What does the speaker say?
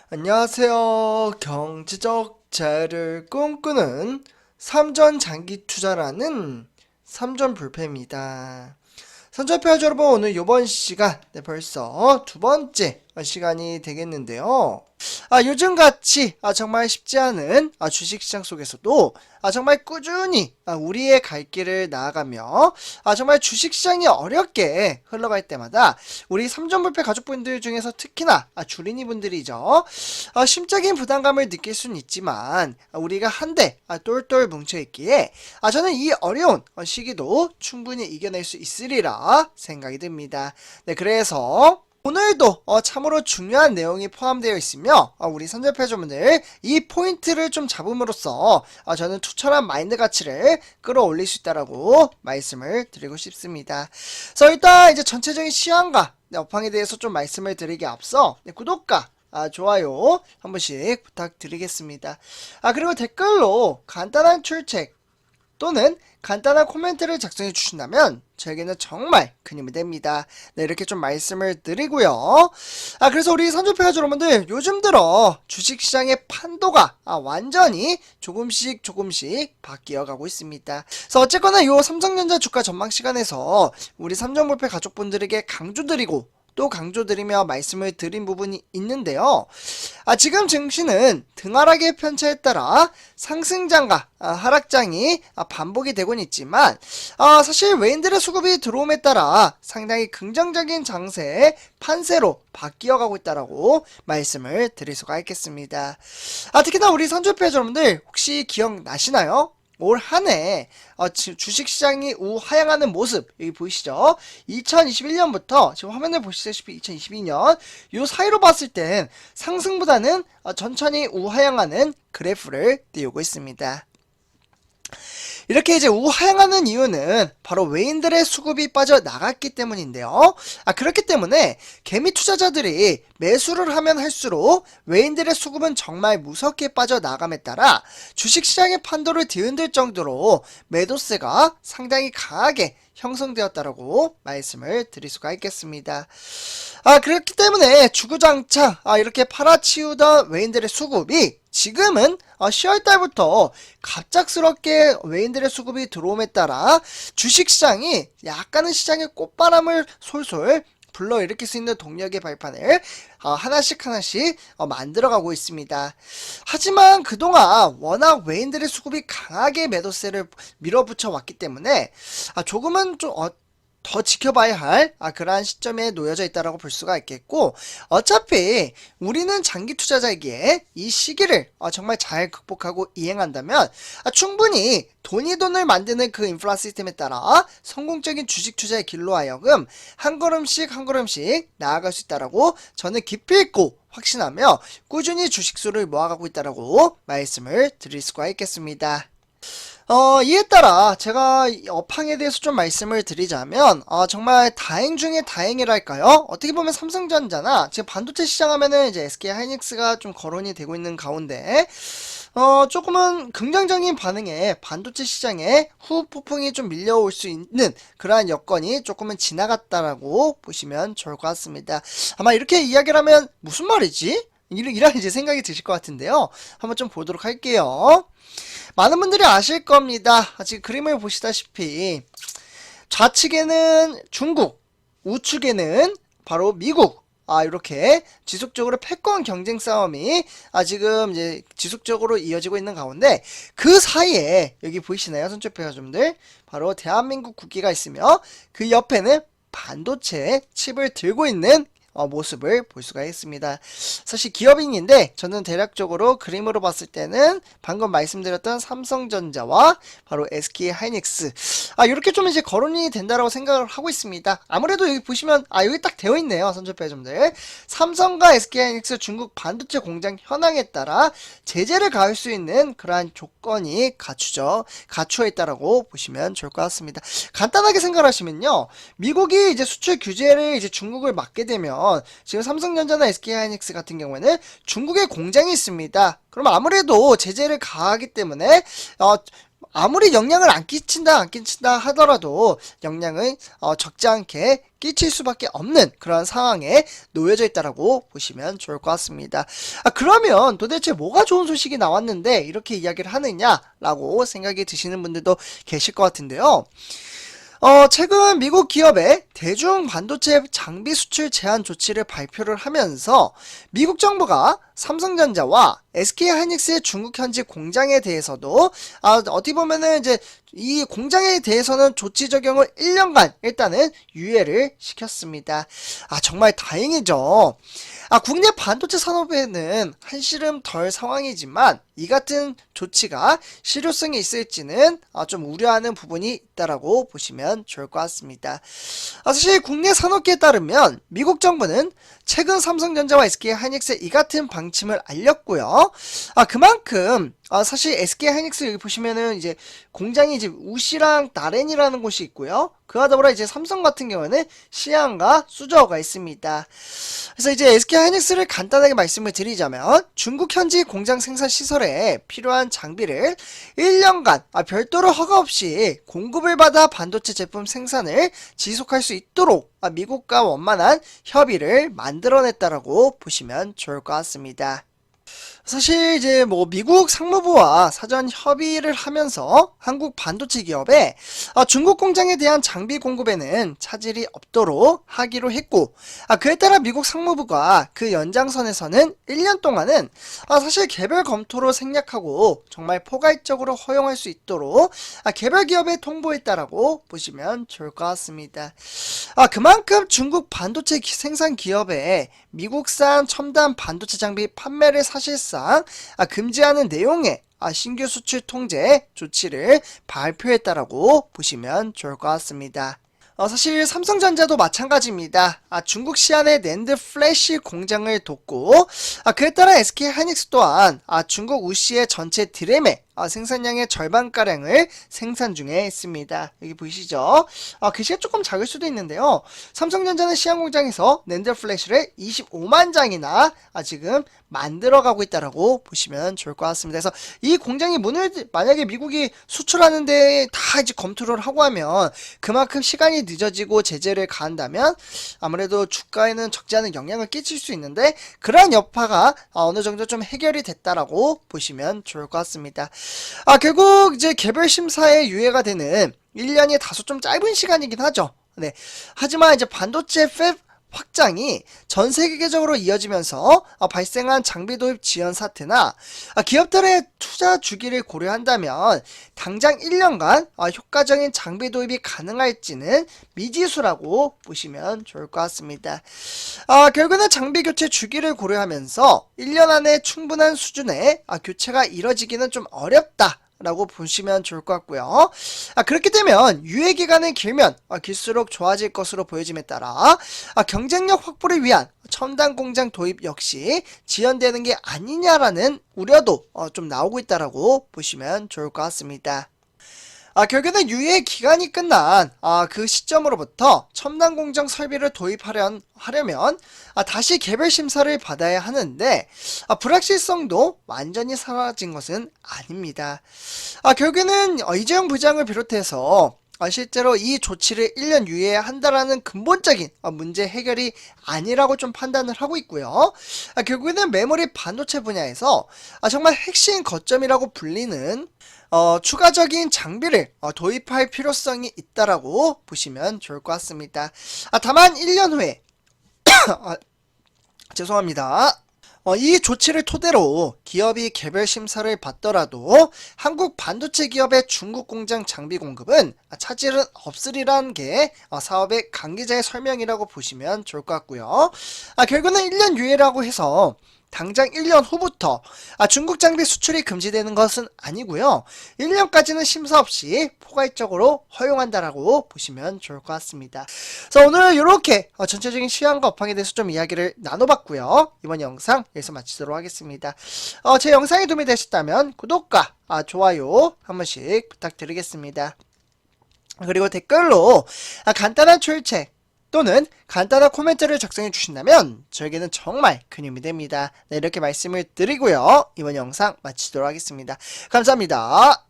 안녕하세요. 경제적 자유를 꿈꾸는 삼전 장기 투자라는 삼전 불패입니다. 선전표하죠 여러분, 오늘 요번 시간 벌써 두 번째 시간이 되겠는데요. 요즘같이 정말 쉽지 않은 주식시장 속에서도 정말 꾸준히 우리의 갈 길을 나아가며 정말 주식시장이 어렵게 흘러갈 때마다 우리 삼전불패 가족분들 중에서 특히나 주린이분들이죠. 심적인 부담감을 느낄 수는 있지만 우리가 한데 똘똘 뭉쳐있기에 저는 이 어려운 시기도 충분히 이겨낼 수 있으리라 생각이 듭니다. 네, 그래서 오늘도 참으로 중요한 내용이 포함되어 있으며 우리 선전표주분들 이 포인트를 좀 잡음으로써 저는 투철한 마인드 가치를 끌어올릴 수 있다라고 말씀을 드리고 싶습니다. 그래서 일단 이제 전체적인 시황과 업황에 대해서 좀 말씀을 드리기 앞서 구독과 좋아요 한 번씩 부탁드리겠습니다. 그리고 댓글로 간단한 출첵 또는 간단한 코멘트를 작성해 주신다면 저에게는 정말 큰 힘이 됩니다. 네, 이렇게 좀 말씀을 드리고요. 그래서 우리 선전표 여러분들, 요즘 들어 주식시장의 판도가 완전히 조금씩 바뀌어 가고 있습니다. 그래서 어쨌거나 요 삼성전자 주가 전망 시간에서 우리 삼전불패 가족분들에게 강조드리고 또 강조드리며 말씀을 드린 부분이 있는데요. 지금 증시는 등하락의 편차에 따라 상승장과 하락장이 반복이 되곤 있지만 사실 외인들의 수급이 들어옴에 따라 상당히 긍정적인 장세의 판세로 바뀌어가고 있다라고 말씀을 드릴 수가 있겠습니다. 특히나 우리 선조표 여러분들 혹시 기억나시나요? 올 한해 주식시장이 우하향하는 모습 여기 보이시죠? 2021년부터 지금 화면을 보시다시피 2022년 요 사이로 봤을 땐 상승보다는 천천히 우하향하는 그래프를 띄우고 있습니다. 이렇게 이제 우하향하는 이유는 바로 외인들의 수급이 빠져나갔기 때문인데요. 그렇기 때문에 개미 투자자들이 매수를 하면 할수록 외인들의 수급은 정말 무섭게 빠져나감에 따라 주식시장의 판도를 뒤흔들 정도로 매도세가 상당히 강하게 형성되었다라고 말씀을 드릴 수가 있겠습니다. 그렇기 때문에 주구장창 이렇게 팔아치우던 외인들의 수급이 지금은 10월달부터 갑작스럽게 외인들의 수급이 들어옴에 따라 주식시장이 약간은 시장의 꽃바람을 솔솔 불러일으킬 수 있는 동력의 발판을 하나씩 만들어가고 있습니다. 하지만 그동안 워낙 외인들의 수급이 강하게 매도세를 밀어붙여 왔기 때문에 조금은 좀 더 지켜봐야 할 그러한 시점에 놓여져 있다라고 볼 수가 있겠고, 어차피 우리는 장기 투자자이기에 이 시기를 정말 잘 극복하고 이행한다면 충분히 돈을 만드는 그 인플라 시스템에 따라 성공적인 주식 투자의 길로 하여금 한 걸음씩 나아갈 수 있다라고 저는 깊이 있고 확신하며 꾸준히 주식수를 모아가고 있다라고 말씀을 드릴 수가 있겠습니다. 이에 따라 제가 업황에 대해서 좀 말씀을 드리자면 정말 다행 중에 다행이랄까요? 어떻게 보면 삼성전자나 지금 반도체 시장 하면은 이제 SK하이닉스가 좀 거론이 되고 있는 가운데 조금은 긍정적인 반응에 반도체 시장에 후폭풍이 좀 밀려올 수 있는 그러한 여건이 조금은 지나갔다라고 보시면 좋을 것 같습니다. 아마 이렇게 이야기를 하면 무슨 말이지? 이런 이제 생각이 드실 것 같은데요. 한번 좀 보도록 할게요. 많은 분들이 아실 겁니다. 지금 그림을 보시다시피 좌측에는 중국, 우측에는 바로 미국. 이렇게 지속적으로 패권 경쟁 싸움이 지금 이제 지속적으로 이어지고 있는 가운데 그 사이에 여기 보이시나요? 선출표자분들 바로 대한민국 국기가 있으며 그 옆에는 반도체 칩을 들고 있는 모습을 볼 수가 있습니다. 사실 기업인인데 저는 대략적으로 그림으로 봤을 때는 방금 말씀드렸던 삼성전자와 바로 SK하이닉스 이렇게 좀 이제 거론이 된다라고 생각을 하고 있습니다. 아무래도 여기 보시면 여기 딱 되어 있네요. 선전표점들 삼성과 SK하이닉스 중국 반도체 공장 현황에 따라 제재를 가할 수 있는 그러한 조건이 갖추어 있다라고 보시면 좋을 것 같습니다. 간단하게 생각하시면요, 미국이 이제 수출 규제를 이제 중국을 막게 되면 지금 삼성전자나 SK하이닉스 같은 경우에는 중국에 공장이 있습니다. 그럼 아무래도 제재를 가하기 때문에 아무리 영향을 안 끼친다 하더라도 영향을 적지 않게 끼칠 수밖에 없는 그런 상황에 놓여져 있다라고 보시면 좋을 것 같습니다. 그러면 도대체 뭐가 좋은 소식이 나왔는데 이렇게 이야기를 하느냐라고 생각이 드시는 분들도 계실 것 같은데요. 최근 미국 기업의 대중 반도체 장비 수출 제한 조치를 발표를 하면서 미국 정부가 삼성전자와 SK하이닉스의 중국 현지 공장에 대해서도 어떻게 보면은 이제 이 공장에 대해서는 조치 적용을 1년간 일단은 유예를 시켰습니다. 정말 다행이죠. 국내 반도체 산업에는 한시름 덜 상황이지만 이 같은 조치가 실효성이 있을지는 좀 우려하는 부분이 있다라고 보시면 좋을 것 같습니다. 사실 국내 산업계에 따르면 미국 정부는 최근 삼성전자와 SK하이닉스의 이 같은 방침을 알렸고요. 그만큼 사실 SK하이닉스 여기 보시면은 이제 공장이 이제 우시랑 나렌이라는 곳이 있고요. 그와 더불어 이제 삼성 같은 경우는 시안과 수저우가 있습니다. 그래서 이제 SK하이닉스를 간단하게 말씀을 드리자면 중국 현지 공장 생산 시설에 필요한 장비를 1년간 별도로 허가 없이 공급을 받아 반도체 제품 생산을 지속할 수 있도록 미국과 원만한 협의를 만들어냈다라고 보시면 좋을 것 같습니다. 사실 이제 미국 상무부와 사전 협의를 하면서 한국 반도체 기업에 중국 공장에 대한 장비 공급에는 차질이 없도록 하기로 했고, 그에 따라 미국 상무부가 그 연장선에서는 1년 동안은 사실 개별 검토로 생략하고 정말 포괄적으로 허용할 수 있도록 개별 기업에 통보했다라고 보시면 좋을 것 같습니다. 그만큼 중국 반도체 생산 기업에 미국산 첨단 반도체 장비 판매를 사실상 금지하는 내용의 신규 수출 통제 조치를 발표했다라고 보시면 좋을 것 같습니다. 사실 삼성전자도 마찬가지입니다. 중국 시안의 낸드 플래시 공장을 뒀고, 그에 따라 SK하이닉스 또한 중국 우시의 전체 드램의 생산량의 절반가량을 생산 중에 있습니다. 여기 보이시죠? 글씨가 조금 작을 수도 있는데요. 삼성전자는 시안 공장에서 낸드 플래시를 25만 장이나 지금 만들어가고 있다라고 보시면 좋을 것 같습니다. 그래서 이 공장이 문을 만약에 미국이 수출하는데 다 이제 검토를 하고 하면 그만큼 시간이 늦어지고 제재를 가한다면 아무래도 주가에는 적지 않은 영향을 끼칠 수 있는데 그러한 여파가 어느 정도 좀 해결이 됐다라고 보시면 좋을 것 같습니다. 결국 이제 개별 심사에 유예가 되는 1년이 다소 좀 짧은 시간이긴 하죠. 네. 하지만 이제 반도체 팹 확장이 전 세계적으로 이어지면서 발생한 장비 도입 지연 사태나 기업들의 투자 주기를 고려한다면 당장 1년간 효과적인 장비 도입이 가능할지는 미지수라고 보시면 좋을 것 같습니다. 결국은 장비 교체 주기를 고려하면서 1년 안에 충분한 수준의 교체가 이뤄지기는 좀 어렵다 라고 보시면 좋을 것 같고요. 그렇게 되면 유예기간이 길면 길수록 좋아질 것으로 보여짐에 따라 경쟁력 확보를 위한 첨단 공장 도입 역시 지연되는 게 아니냐라는 우려도 좀 나오고 있다라고 보시면 좋을 것 같습니다. 결국에는 유예 기간이 끝난 그 시점으로부터 첨단 공장 설비를 도입하려면 다시 개별 심사를 받아야 하는데 불확실성도 완전히 사라진 것은 아닙니다. 결국에는 이재용 부장을 비롯해서 실제로 이 조치를 1년 유예한다라는 근본적인 문제 해결이 아니라고 좀 판단을 하고 있고요. 결국에는 메모리 반도체 분야에서 정말 핵심 거점이라고 불리는 추가적인 장비를 도입할 필요성이 있다라고 보시면 좋을 것 같습니다. 다만 1년 후에 죄송합니다. 이 조치를 토대로 기업이 개별 심사를 받더라도 한국 반도체 기업의 중국 공장 장비 공급은 차질은 없으리라는 게 사업의 관계자의 설명이라고 보시면 좋을 것 같고요. 결국은 1년 유예라고 해서 당장 1년 후부터 중국 장비 수출이 금지되는 것은 아니고요. 1년까지는 심사 없이 포괄적으로 허용한다라고 보시면 좋을 것 같습니다. 그래서 오늘 이렇게 전체적인 시황과 업황에 대해서 좀 이야기를 나눠봤고요. 이번 영상 여기서 마치도록 하겠습니다. 제 영상이 도움이 되셨다면 구독과 좋아요 한 번씩 부탁드리겠습니다. 그리고 댓글로 간단한 출첵 또는 간단한 코멘트를 작성해 주신다면 저에게는 정말 큰 힘이 됩니다. 네, 이렇게 말씀을 드리고요. 이번 영상 마치도록 하겠습니다. 감사합니다.